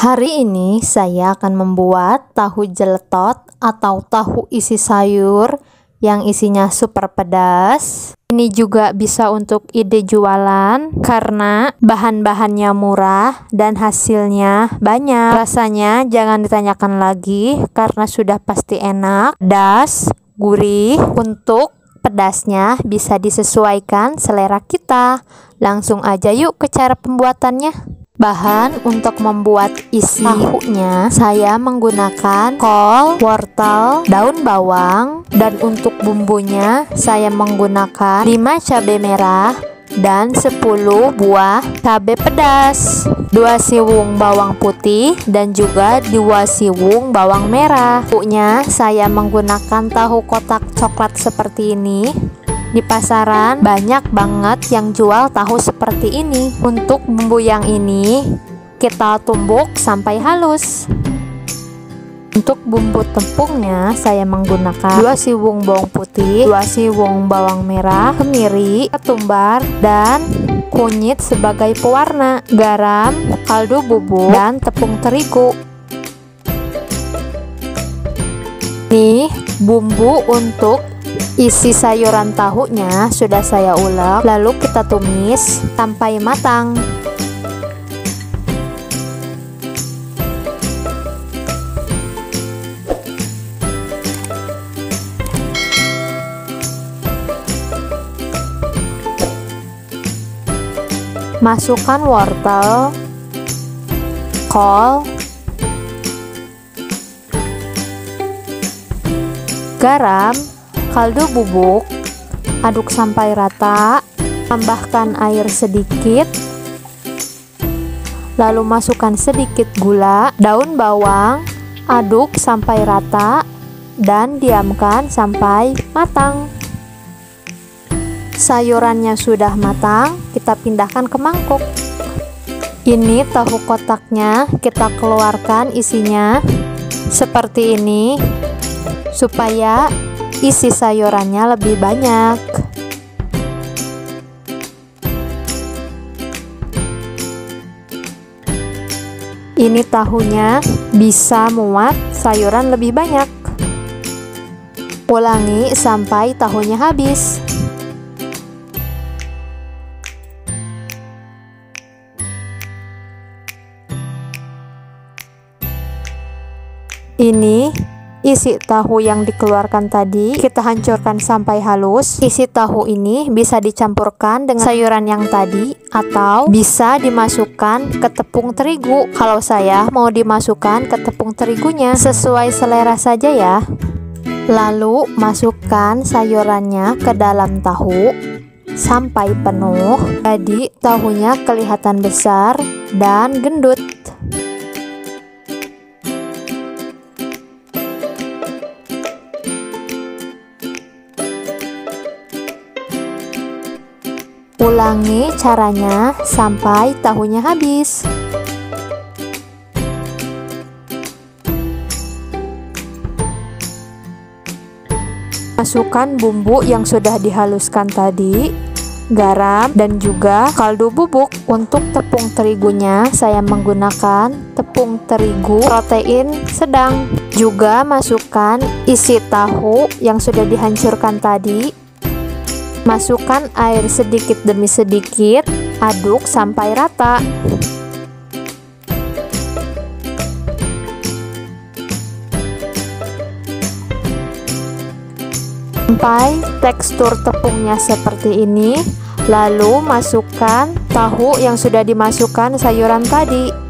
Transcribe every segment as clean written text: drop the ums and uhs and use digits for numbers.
Hari ini saya akan membuat tahu jeletot atau tahu isi sayur yang isinya super pedas. Ini juga bisa untuk ide jualan karena bahan-bahannya murah dan hasilnya banyak. Rasanya jangan ditanyakan lagi karena sudah pasti enak, pedas, gurih. Untuk pedasnya bisa disesuaikan selera kita. Langsung aja yuk ke cara pembuatannya. Bahan untuk membuat isi tahunya saya menggunakan kol, wortel, daun bawang, dan untuk bumbunya saya menggunakan 5 cabai merah dan 10 buah cabai pedas, 2 siung bawang putih, dan juga 2 siung bawang merah. Tahunya saya menggunakan tahu kotak coklat seperti ini. Di pasaran banyak banget yang jual tahu seperti ini. Untuk bumbu yang ini kita tumbuk sampai halus. Untuk bumbu tepungnya saya menggunakan 2 siung bawang putih, 2 siung bawang merah, kemiri, ketumbar, dan kunyit sebagai pewarna, garam, kaldu bubuk, dan tepung terigu. Ini bumbu untuk isi sayuran tahunya sudah saya ulek, lalu kita tumis sampai matang. Masukkan wortel, kol, garam, kaldu bubuk, aduk sampai rata, tambahkan air sedikit, lalu masukkan sedikit gula, daun bawang, aduk sampai rata, dan diamkan sampai matang. Sayurannya sudah matang, kita pindahkan ke mangkuk. Ini tahu kotaknya kita keluarkan isinya seperti ini supaya isi sayurannya lebih banyak. Ini tahunya bisa muat sayuran lebih banyak. Ulangi sampai tahunya habis. Ini isi tahu yang dikeluarkan tadi kita hancurkan sampai halus. Isi tahu ini bisa dicampurkan dengan sayuran yang tadi atau bisa dimasukkan ke tepung terigu. Kalau saya mau dimasukkan ke tepung terigunya, sesuai selera saja ya. Lalu masukkan sayurannya ke dalam tahu sampai penuh. Jadi tahunya kelihatan besar dan gendut. Ulangi caranya sampai tahunya habis. Masukkan bumbu yang sudah dihaluskan tadi, garam, dan juga kaldu bubuk. Untuk tepung terigunya saya menggunakan tepung terigu protein sedang. Juga masukkan isi tahu yang sudah dihancurkan tadi. Masukkan air sedikit demi sedikit, aduk sampai rata. Sampai tekstur tepungnya seperti ini. Lalu masukkan tahu yang sudah dimasukkan sayuran tadi.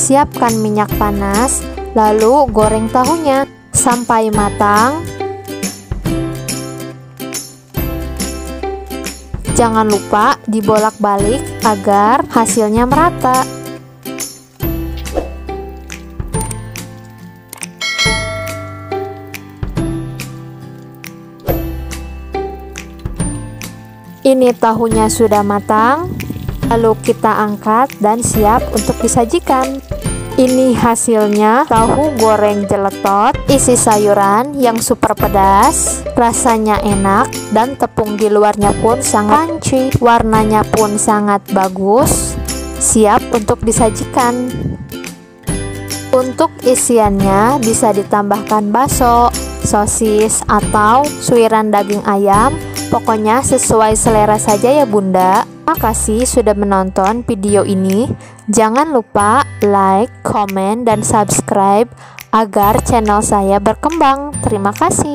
Siapkan minyak panas, lalu goreng tahunya sampai matang. Jangan lupa dibolak-balik agar hasilnya merata. Ini tahunya sudah matang. Lalu kita angkat dan siap untuk disajikan. Ini hasilnya tahu goreng jeletot isi sayuran yang super pedas, rasanya enak dan tepung di luarnya pun sangat crunchy, warnanya pun sangat bagus, siap untuk disajikan. Untuk isiannya bisa ditambahkan bakso, sosis, atau suiran daging ayam, pokoknya sesuai selera saja ya Bunda. Terima kasih sudah menonton video ini. Jangan lupa like, komen, dan subscribe agar channel saya berkembang. Terima kasih.